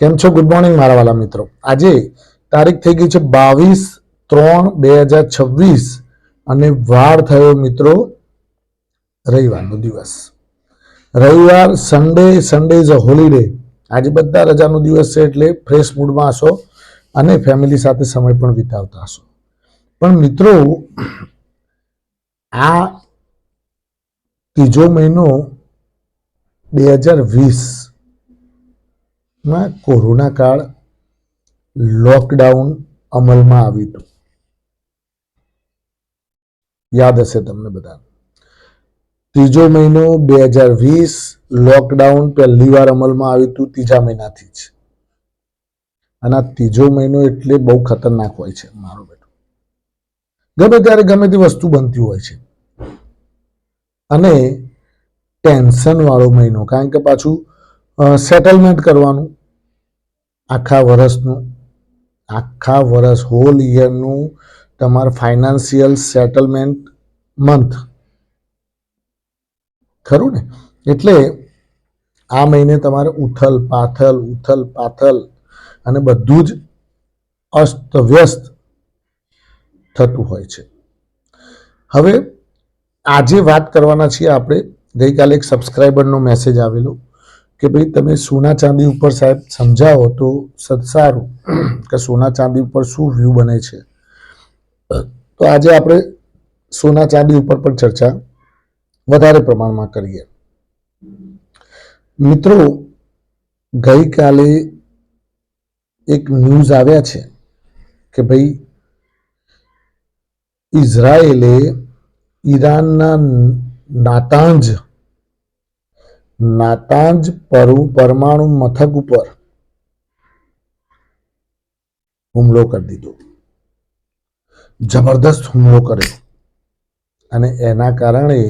કેમ છો? Good morning મારા વાલા મિત્રો. આજે તારીખ થઈ ગઈ છે 22/3/2026 અને વાર થયો મિત્રો રવિવારનો દિવસ. રવિવાર, સન્ડે ઇઝ અ હોલિડે. આજે બધા રજાનો દિવસ છે એટલે ફ્રેશ મૂડમાં હશો અને ફેમિલી સાથે સમય પણ વિતાવતા હશો. પણ મિત્રો, આ ત્રીજો મહિનો 2020 કોરોના કાળ, લોકડાઉન અમલમાં આવ્યું હતું. યાદ હશે તમને બધા. ત્રીજો મહિનો 2020 લોકડાઉન પહેલી વાર અમલમાં આવ્યું હતું, ત્રીજા મહિનાથી જ. અને આ ત્રીજો મહિનો એટલે બહુ ખતરનાક હોય છે મારો બેટો. ગમે ત્યારે ગમે તે વસ્તુ બનતી હોય છે અને ટેન્શન વાળો મહિનો, કારણ કે પાછું સેટલમેન્ટ કરવાનું આખા વર્ષ હોલ યરનું તમારું ફાઇનાન્શિયલ સેટલમેન્ટ મંથ, ખરું ને? એટલે આ મહિને તમારે ઉથલ પાથલ અને બધું જ અસ્તવ્યસ્ત થતું હોય છે. હવે આજે વાત કરવાના છીએ આપણે. ગઈકાલે એક સબસ્ક્રાઈબરનો મેસેજ આવેલો કે ભાઈ તમે સોના ચાંદી ઉપર સાહેબ સમજાવો તો સારું, કે સોના ચાંદી ઉપર શું વ્યૂ બને છે. તો આજે આપણે સોના ચાંદી ઉપર પણ ચર્ચા વધારે પ્રમાણમાં કરીએ. મિત્રો, ગઈકાલે એક ન્યૂઝ આવ્યા છે કે ભાઈ ઇઝરાયેલે ઈરાનના નાતાંજ પરમાણુ મથક ઉપર હુમલો કરી દીધો. જબરદસ્ત હુમલો કર્યો અને એના કારણે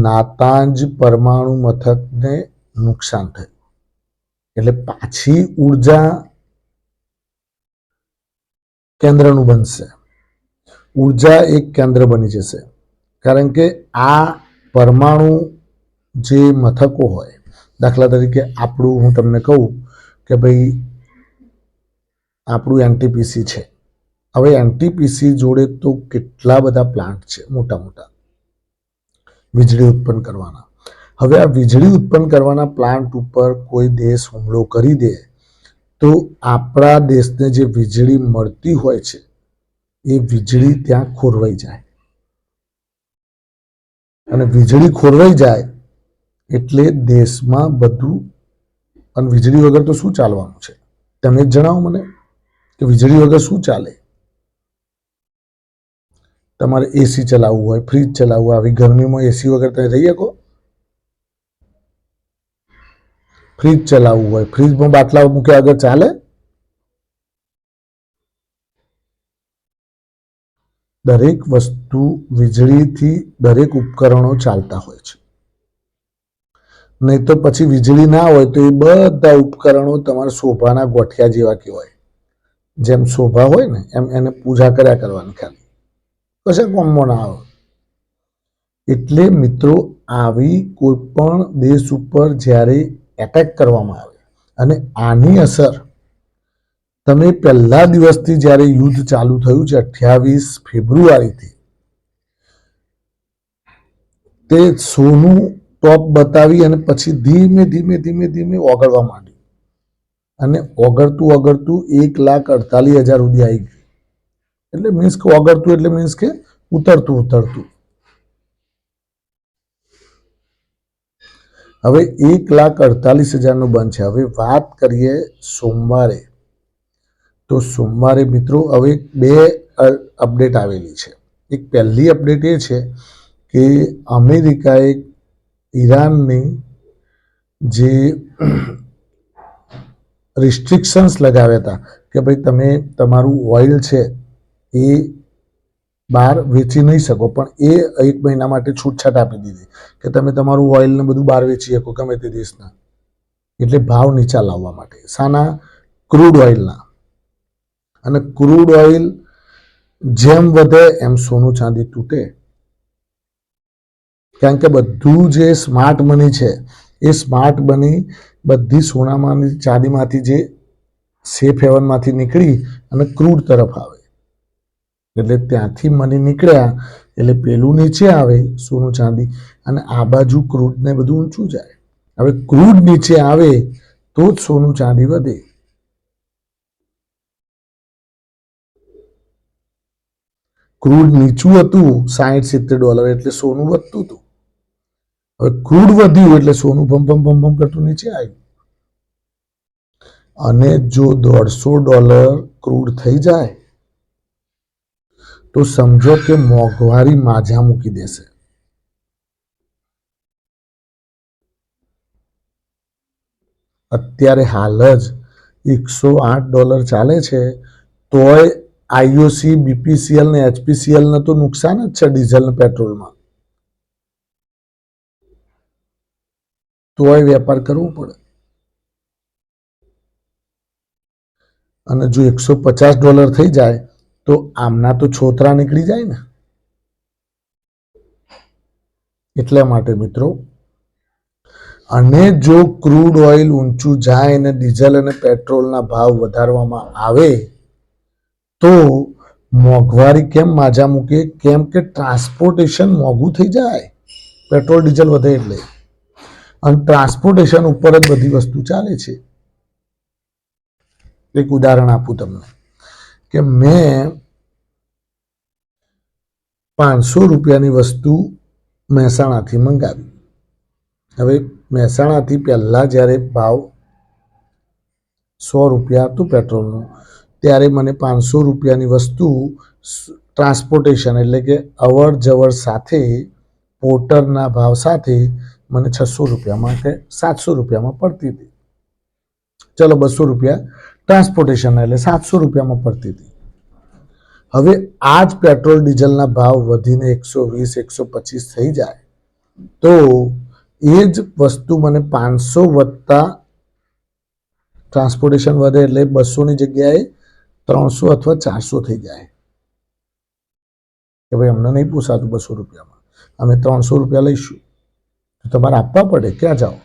નાતાંજ પરમાણુ મથકને નુકસાન થયું. એટલે પાછી ઉર્જા કેન્દ્રનું બનશે, ઉર્જા એક કેન્દ્ર બની જશે. કારણ કે આ પરમાણુ જે મથકો હોય, દાખલા તરીકે આપણું, હું તમને કહું કે ભાઈ આપણું એનટીપીસી છે. હવે એનટીપીસી જોડે તો કેટલા બધા પ્લાન્ટ છે મોટા મોટા વીજળી ઉત્પન્ન કરવાના. હવે આ વીજળી ઉત્પન્ન કરવાના પ્લાન્ટ ઉપર કોઈ દેશ હુમલો કરી દે તો આપણા દેશને જે વીજળી મળતી હોય છે એ વીજળી ત્યાં ખોરવાઈ જાય. અને વીજળી ખોરવાઈ જાય એટલે દેશમાં બધું, અને વીજળી વગર તો શું ચાલવાનું છે? તમે જ જણાવો મને કે વીજળી વગર શું ચાલે? તમારે એસી ચલાવવું હોય, ફ્રીજ ચલાવવું હોય, આવી ગરમીમાં એસી વગર તમે રહી શકો? ફ્રીજ ચલાવવું હોય, ફ્રીજમાં બાટલા મૂક્યા વગર ચાલે? દરેક વસ્તુ વીજળીથી, દરેક ઉપકરણો ચાલતા હોય છે. નહીં તો પછી વીજળી ના હોય તો એ બધા ઉપકરણો તમારા શોભાના ગોઠિયા જેવા કહેવાય. જેમ શોભા હોય ને એમ એને પૂજા કર્યા કરવાની ખાલી, કશે કોમમાં ના આવે. એટલે મિત્રો, આવી કોઈ પણ દેશ ઉપર જ્યારે એટેક કરવામાં આવે અને આની અસર તમે પહેલા દિવસથી, જ્યારે યુદ્ધ ચાલુ થયું છે 28 ફેબ્રુઆરીથી, તે સોનું ટોપ બતાવી અને પછી ધીમે ધીમે ઓગળવા માંડ્યું. અને ઓગળતું 1,48,000 સુધી આવી ગયું. એટલે મીન્સ કે ઓગળતું એટલે મીન્સ કે ઉતરતું. હવે 1,48,000 બંધ છે. હવે વાત કરીએ સોમવારે. તો સોમવારે મિત્રો હવે 2 અપડેટ આવેલી છે. એક પહેલી અપડેટ એ છે કે અમેરિકાએ ઈરાનની જે રિસ્ટ્રિક્શન્સ લગાવ્યા હતા કે ભાઈ તમે તમારું ઓઇલ છે એ બહાર વેચી નહીં શકો, પણ એ 1 મહિના માટે છૂટછાટ આપી દીધી કે તમે તમારું ઓઇલ ને બધું બહાર વેચી શકો ગમે તે દેશના. એટલે ભાવ નીચા લાવવા માટે. શાના? ક્રૂડ ઓઇલના. અને ક્રૂડ ઓઇલ જેમ વધે એમ સોનું ચાંદી તૂટે. કારણ કે બધું જે સ્માર્ટ મની છે એ સ્માર્ટ મની બધી સોનામાંથી ચાંદીમાંથી જે સેફ હેવનમાંથી નીકળી અને ક્રૂડ તરફ આવે, એટલે ત્યાંથી મની નીકળ્યા એટલે પેલું નીચે આવે સોનું ચાંદી, અને આ બાજુ ક્રૂડ ને બધું ઊંચું જાય. હવે ક્રૂડ નીચે આવે તો જ સોનું ચાંદી વધે. ક્રૂડ નીચું હતું $60-70 એટલે સોનું વધતું હતું. હવે ક્રૂડ વધ્યું એટલે સોનું ભમ કરતું નીચે આવ્યું. અને જો $150 ક્રૂડ થઈ જાય તો સમજો કે મોંઘવારી માજા મૂકી દેશે. અત્યારે હાલ જ $108 ચાલે છે, તોય આઈઓસી, બીપીસીએલ ને એચપીસીએલ ને તો નુકસાન જ છે ડીઝલ ને પેટ્રોલમાં, તોય વેપાર કરવો પડે. અને જો $150 થઈ જાય તો આમના તો છોતરા નીકળી જાય ને. એટલા માટે મિત્રો, અને જો ક્રૂડ ઓઇલ ઊંચું જાય અને ડીઝલ અને પેટ્રોલના ભાવ વધારવામાં આવે તો મોંઘવારી કેમ માજા મૂકે? કેમ કે ટ્રાન્સપોર્ટેશન મોંઘું થઈ જાય, પેટ્રોલ ડીઝલ વધે એટલે. અને ટ્રાન્સપોર્ટેશન ઉપર જ બધી વસ્તુ ચાલે છે. એક ઉદાહરણ આપું તમને કે મેં ₹500 વસ્તુ મહેસાણાથી મંગાવી. હવે મહેસાણાથી પહેલા જ્યારે ભાવ ₹100 હતું પેટ્રોલનું, ત્યારે મને ₹500 વસ્તુ ટ્રાન્સપોર્ટેશન એટલે કે અવર જવર સાથે, પોર્ટરના ભાવ સાથે મને ₹600 કે ₹700 પડતી હતી. ચલો ₹200 ટ્રાન્સપોર્ટેશન એટલે ₹700 પડતી હતી. હવે આ જ પેટ્રોલ ડીઝલના ભાવ વધીને 120-125 થઈ જાય તો એ જ વસ્તુ મને 500 વત્તા ટ્રાન્સપોર્ટેશન વધે એટલે 200ની જગ્યાએ 300 અથવા 400 થઈ જાય કે ભાઈ અમને નહીં પોસાતું ₹200, અમે ₹300 લઈશું. તો તમારે આપવા પડે, ક્યાં જાઓ?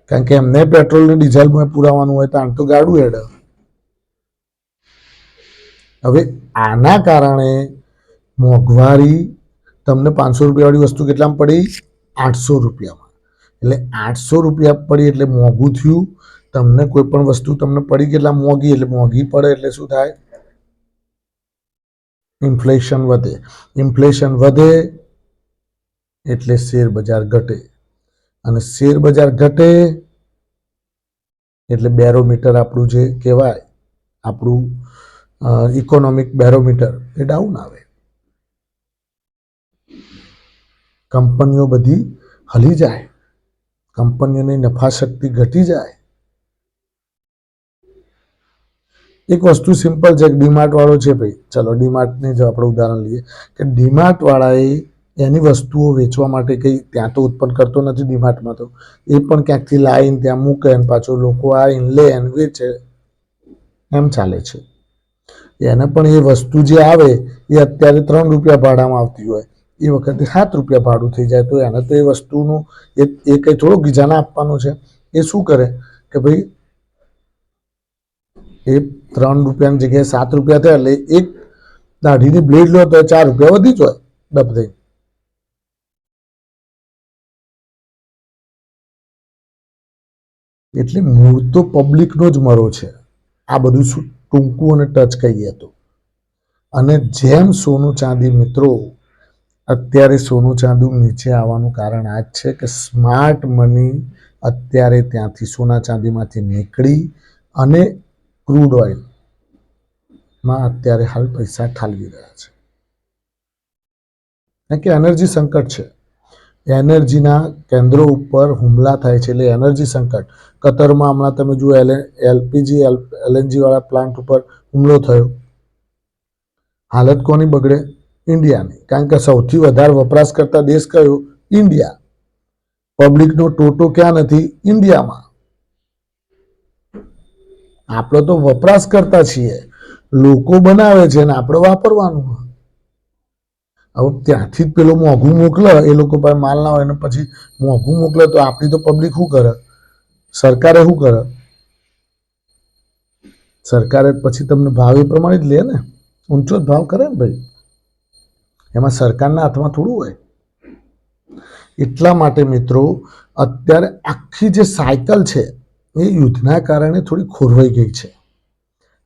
કારણ કે એમને પેટ્રોલ ને ડીઝલ પુરાવાનું હોય તો આમ તો ગાડું હેડે. હવે આના કારણે મોંઘવારી, તમને ₹500 વાળી વસ્તુ કેટલામાં પડી? ₹800. એટલે ₹800 પડી એટલે મોંઘું થયું. તમને કોઈ પણ વસ્તુ તમને પડી કેટલા? મોંઘી. એટલે મોંઘી પડે એટલે શું થાય? ઇન્ફ્લેશન વધે. ઇન્ફ્લેશન વધે એટલે શેર બજાર ઘટે, અને શેર બજાર ઘટે એટલે બેરોમીટર આપણું જે કહેવાય, આપણું ઇકોનોમિક બેરોમીટર એ ડાઉન આવે. કંપનીઓ બધી હલી જાય, કંપનીઓની નફા શક્તિ ઘટી જાય. એક વસ્તુ સિમ્પલ છે, ડીમાર્ટ વાળો છે ભાઈ, ચલો ડીમાર્ટની જો આપણે ઉદાહરણ લઈએ કે ડીમાર્ટ વાળાએ એની વસ્તુઓ વેચવા માટે કંઈ ત્યાં તો ઉત્પન્ન કરતો નથી ડીમાર્ટમાં, તો એ પણ ક્યાંકથી લાવીને ત્યાં મૂકે અને પાછું લોકો આવીને લે અને વેચે, એમ ચાલે છે. એને પણ એ વસ્તુ જે આવે એ અત્યારે ₹3 ભાડામાં આવતી હોય, એ વખતે ₹7 ભાડું થઈ જાય, તો એને તો એ વસ્તુનું એ કંઈ થોડો ગીજાના આપવાનો છે. એ શું કરે કે ભાઈ એ ₹3ની જગ્યાએ ₹7 થયા એટલે એક દાઢીની બ્લેડ લો તો ₹4 વધી જ હોય ડબ થઈ. એટલે મૂળ તો પબ્લિકનો જ મરો છે. આ બધું શું ટૂંકું અને ટચ કહીએ તો. અને જેમ સોનું ચાંદી, મિત્રો અત્યારે સોનું ચાંદી નીચે આવવાનું કારણ આ જ છે કે સ્માર્ટ મની અત્યારે ત્યાંથી સોના ચાંદીમાંથી નીકળી અને ક્રૂડ ઓઇલમાં અત્યારે હાલ પૈસા ઠાલવી રહ્યા છે. કારણ કે એનર્જી સંકટ છે, એનર્જીના કેન્દ્રો ઉપર હુમલા થાય છે, એટલે એનર્જી સંકટ. કતરમાં હમણાં તમે જુઓ એલપીજી એલએનજી વાળા પ્લાન્ટ ઉપર હુમલો થયો. હાલત કોની બગડે? ઇન્ડિયાની. કારણ કે સૌથી વધારે વપરાશ કરતા દેશ કયો? ઇન્ડિયા. પબ્લિકનો ટોટો ક્યાં નથી? ઇન્ડિયામાં. આપણે તો વપરાશ કરતા છીએ, લોકો બનાવે છે ને આપણે વાપરવાનું. હવે ત્યાંથી જ પેલો મોંઘું મોકલે, એ લોકો પાસે માલ ના હોય ને પછી મોંઘું મોકલે તો આપણી તો પબ્લિક શું કરે? સરકારે શું કરે? સરકારે પછી તમને ભાવ એ પ્રમાણે જ લે ને, ઊંચો જ ભાવ કરે ને ભાઈ, એમાં સરકારના હાથમાં થોડું હોય. એટલા માટે મિત્રો અત્યારે આખી જે સાયકલ છે એ યુદ્ધના કારણે થોડી ખોરવાઈ ગઈ છે.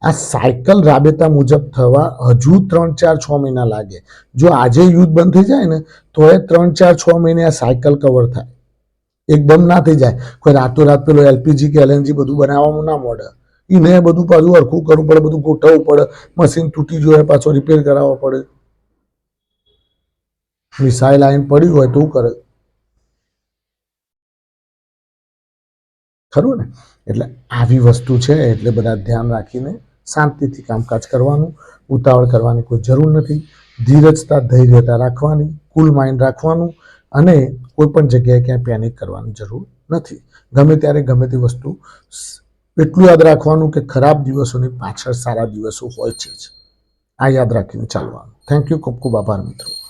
આ સાયકલ રાબેતા મુજબ થવા હજુ 3-4-6 મહિના લાગે. જો આજે યુદ્ધ બંધ થઈ જાય ને તો એ 3-4-6 મહિને આ સાયકલ કવર થાય, એકદમ ના થઈ જાય. કોઈ રાતોરાત પેલો એલપીજી કે એલએનજી બધું બનાવવામાં ના મળે, એને બધું પાછું હરખું કરવું પડે, બધું ગોઠવવું પડે, મશીન તૂટી જોઈએ પાછો રિપેર કરાવવો પડે. મિસાઇલ આવીને પડી હોય તો કરે, ખરું ને? એટલે આવી વસ્તુ છે. એટલે બધા ધ્યાન રાખીને શાંતિથી કામકાજ કરવાનું, ઉતાવળ કરવાની કોઈ જરૂર નથી. ધીરજતા, ધૈર્યતા રાખવાની, કુલ માઇન્ડ રાખવાનું, અને કોઈ પણ જગ્યાએ ક્યાંય પેનિક કરવાની જરૂર નથી. ગમે ત્યારે ગમે તે વસ્તુ એટલું યાદ રાખવાનું કે ખરાબ દિવસોની પાછળ સારા દિવસો હોય છે જ. આ યાદ રાખીને ચાલવાનું. Thank you. ખૂબ ખૂબ આભાર મિત્રો.